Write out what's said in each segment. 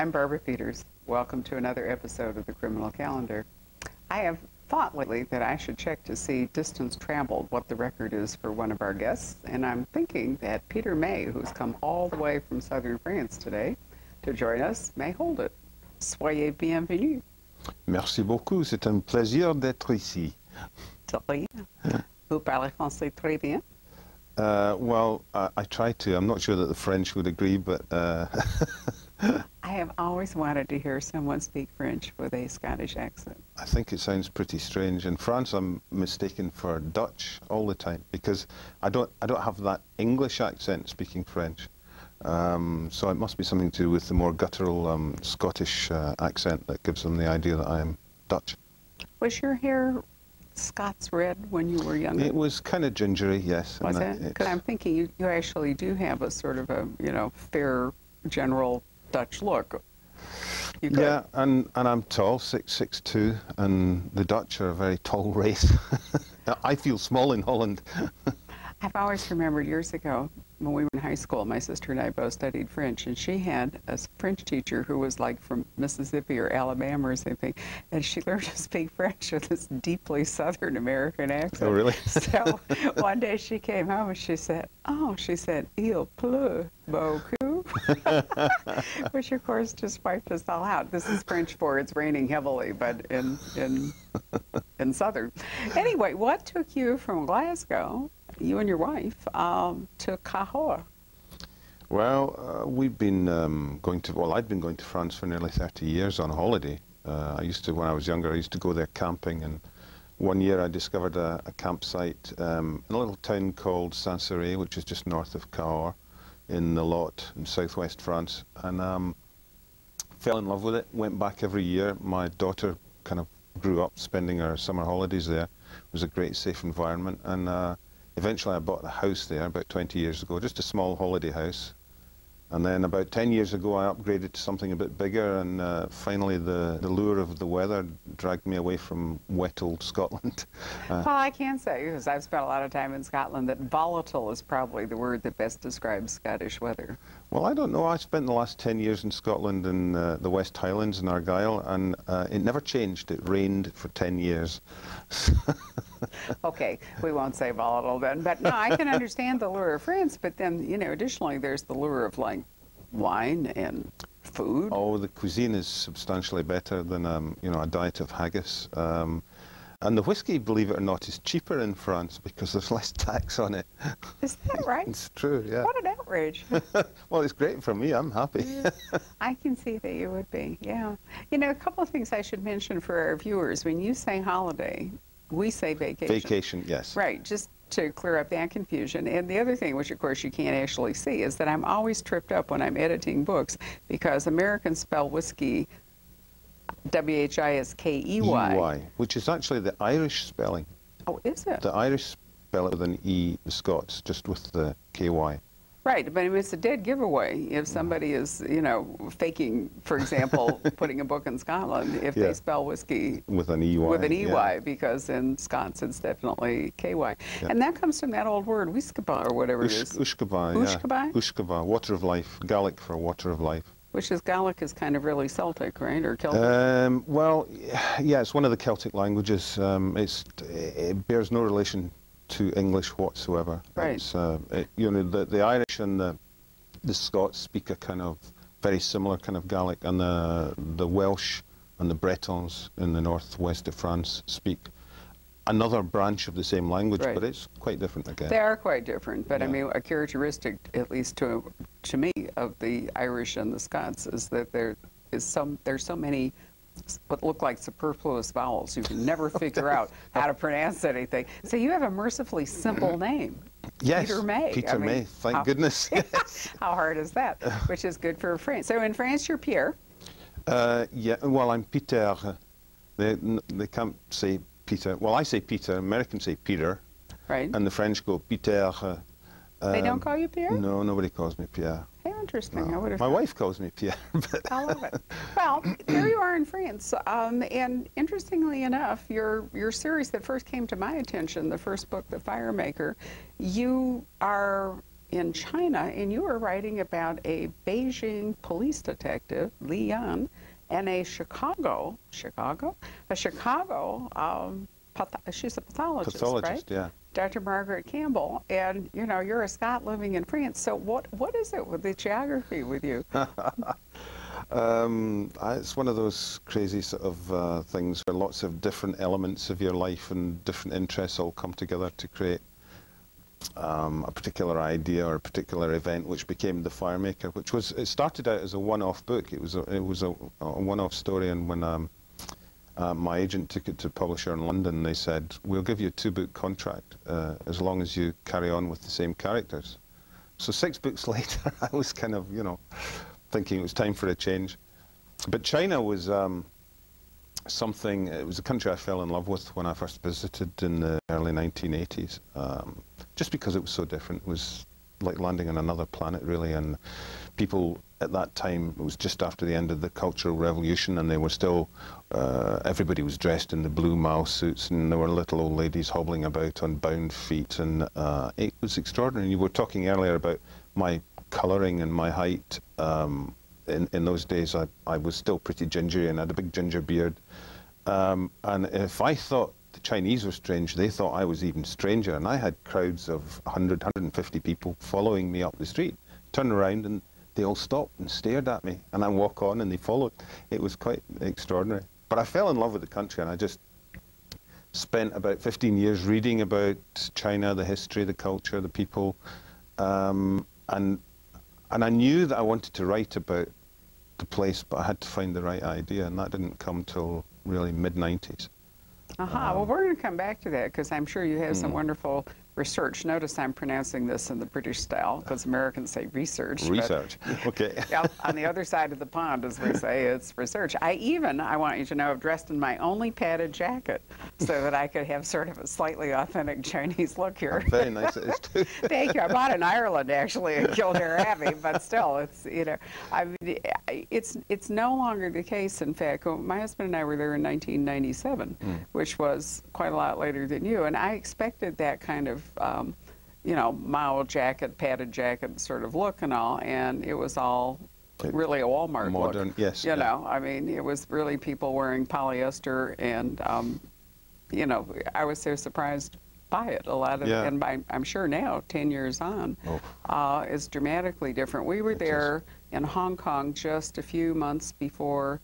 I'm Barbara Peters. Welcome to another episode of the Criminal Calendar. I have thought lately that I should check to see distance traveled, what the record is for one of our guests, and I'm thinking that Peter May, who's come all the way from southern France today to join us, may hold it. Soyez bienvenue. Merci beaucoup, c'est un plaisir d'être ici. De rien. Vous parlez français très bien? Well, I try to. I'm not sure that the French would agree, but... I have always wanted to hear someone speak French with a Scottish accent. I think it sounds pretty strange. In France, I'm mistaken for Dutch all the time because I don't have that English accent speaking French. So it must be something to do with the more guttural Scottish accent that gives them the idea that I am Dutch. Was your hair Scots red when you were younger? It was kind of gingery, yes. Was it? Because I'm thinking you actually do have a sort of a, fair, general Dutch look. Yeah, and I'm tall, 6'2", and the Dutch are a very tall race. I feel small in Holland. I've always remembered years ago when we were in high school, my sister and I both studied French, and she had a French teacher who was like from Mississippi or Alabama or something, and she learned to speak French with this deeply Southern American accent. Oh, really? So one day she came home and she said, il pleut beaucoup, which of course just wiped us all out. This is French for it's raining heavily, but in Southern. Anyway, what took you from Glasgow, you and your wife, to Cahors? Well, we've been I'd been going to France for nearly 30 years on holiday. When I was younger, I used to go there camping, and one year I discovered a campsite in a little town called Saint-Céré, which is just north of Cahors, in the Lot in southwest France, and fell in love with it, went back every year. My daughter kind of grew up spending her summer holidays there. It was a great, safe environment, and eventually I bought a house there about 20 years ago, just a small holiday house. And then about 10 years ago I upgraded to something a bit bigger, and finally the lure of the weather dragged me away from wet old Scotland. Well, I can say, because I've spent a lot of time in Scotland, that volatile is probably the word that best describes Scottish weather. Well, I don't know. I spent the last 10 years in Scotland in the West Highlands in Argyll, and it never changed. It rained for 10 years. Okay, we won't say volatile then. But no, I can understand the lure of France, but then, additionally there's the lure of like wine and food. Oh, the cuisine is substantially better than, a diet of haggis. And the whiskey, believe it or not, is cheaper in France because there's less tax on it. Is that right? It's true, yeah. What an outrage. Well, it's great for me. I'm happy. I can see that you would be, yeah. A couple of things I should mention for our viewers. When you say holiday, we say vacation. Vacation, yes. Right, just to clear up that confusion. And the other thing, which of course you can't actually see, is that I'm always tripped up when I'm editing books because Americans spell whiskey W-H-I-S-K-E-Y. E-Y, which is actually the Irish spelling. Oh, is it? The Irish spell it with an E, the Scots just with the K-Y. Right, but it's a dead giveaway if somebody is, faking, for example, putting a book in Scotland, if they spell whiskey with an EY. With an EY, because in Scots it's definitely KY. Yeah. And that comes from that old word, uiscaba, or whatever it is. Uiscaba, yeah. Uiscaba? Uiscaba, water of life, Gaelic for water of life. Which is Gaelic is kind of really Celtic, right, or Celtic? Well, yeah, it's one of the Celtic languages. It bears no relation to English whatsoever. Right. It's, the Irish and the Scots speak a kind of very similar kind of Gaelic, and the Welsh and the Bretons in the northwest of France speak another branch of the same language, but it's quite different again. They are quite different, but I mean, a characteristic, at least to me, of the Irish and the Scots is that there's so many what look like superfluous vowels. You can never figure out how to pronounce anything. So you have a mercifully simple name. Yes, Peter May. Peter May, thank goodness. Yes. How hard is that? Which is good for France. So in France, you're Pierre. Yeah, well, I'm Peter. They can't say Peter. Well, I say Peter. Americans say Peter. Right. And the French go Peter. They don't call you Pierre? No, nobody calls me Pierre. How interesting. No. I would have. My wife calls me Pierre. But I love it. Well, there you are in France. And interestingly enough, your series that first came to my attention, the first book, The Firemaker, you are in China, and you were writing about a Beijing police detective, Li Yan, and a Chicago, she's a pathologist, right? Yeah. Dr. Margaret Campbell, and you know, you're a Scot living in France. So what is it with the geography with you? It's one of those crazy sort of things where lots of different elements of your life and different interests all come together to create a particular idea or a particular event, which became The Firemaker, it started out as a one-off book. It was a one-off story, and when my agent took it to a publisher in London, they said, we'll give you a 2-book contract as long as you carry on with the same characters. So 6 books later, I was kind of, you know, thinking it was time for a change. But China was it was a country I fell in love with when I first visited in the early 1980s, just because it was so different. It was like landing on another planet, really, and people at that time, it was just after the end of the Cultural Revolution, and they were still, everybody was dressed in the blue Mao suits, and there were little old ladies hobbling about on bound feet, and it was extraordinary. You were talking earlier about my colouring and my height. In those days, I was still pretty gingery and had a big ginger beard. And if I thought the Chinese were strange, they thought I was even stranger. And I had crowds of 100, 150 people following me up the street. Turn around and they all stopped and stared at me. And I walk on and they followed. It was quite extraordinary. But I fell in love with the country, and I just spent about 15 years reading about China, the history, the culture, the people. And I knew that I wanted to write about the place, but I had to find the right idea, and that didn't come till really mid-90s. Well, we're going to come back to that, because I'm sure you have some wonderful research. Notice I'm pronouncing this in the British style, because Americans say research. Research, okay. Yeah, on the other side of the pond, as we say, it's research. I want you to know, I've dressed in my only padded jacket so that I could have sort of a slightly authentic Chinese look here. Very nice it is, too. Thank you. I bought it in Ireland, actually, in Kildare Abbey, but still, it's, you know, I mean, it's no longer the case. In fact, my husband and I were there in 1997, which was quite a lot later than you, and I expected that kind of you know, Mao jacket, padded jacket sort of look and all, and it was all really a Walmart modern look. Yes. You know, I mean, it was really people wearing polyester, and you know, I was so surprised by it. A lot of, and I'm sure now, 10 years on, is dramatically different. We were there in Hong Kong just a few months before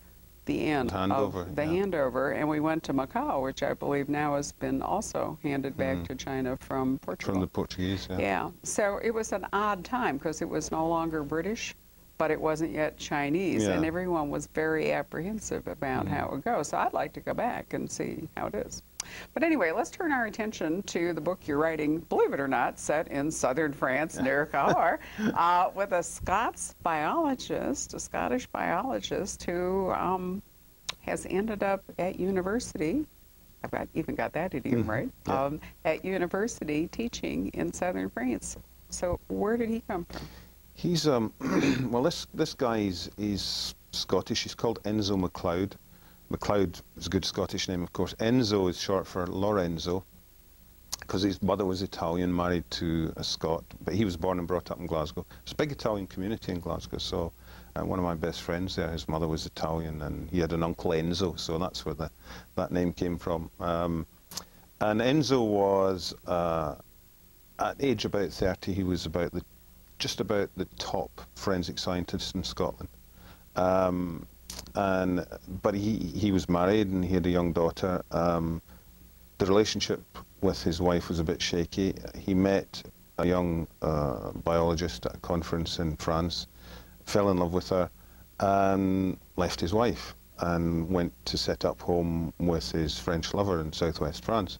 the end of the handover, and we went to Macau, which I believe now has been also handed back to China from Portugal. From the Portuguese, yeah. So it was an odd time, because it was no longer British, but it wasn't yet Chinese, and everyone was very apprehensive about how it would go. So I'd like to go back and see how it is. But anyway, let's turn our attention to the book you're writing, believe it or not, set in southern France, near Cahors, with a Scottish biologist who has ended up at university. I've even got that idiom right. At university teaching in southern France. So where did he come from? He's well, this guy is Scottish. He's called Enzo MacLeod. MacLeod is a good Scottish name, of course. Enzo is short for Lorenzo, because his mother was Italian, married to a Scot, but he was born and brought up in Glasgow. There's a big Italian community in Glasgow, so one of my best friends there, his mother was Italian, and he had an uncle Enzo, so that's where that name came from. And Enzo was, at age about 30, he was just about the top forensic scientist in Scotland. But he was married and he had a young daughter. The relationship with his wife was a bit shaky. He met a young biologist at a conference in France, fell in love with her, and left his wife and went to set up home with his French lover in southwest France.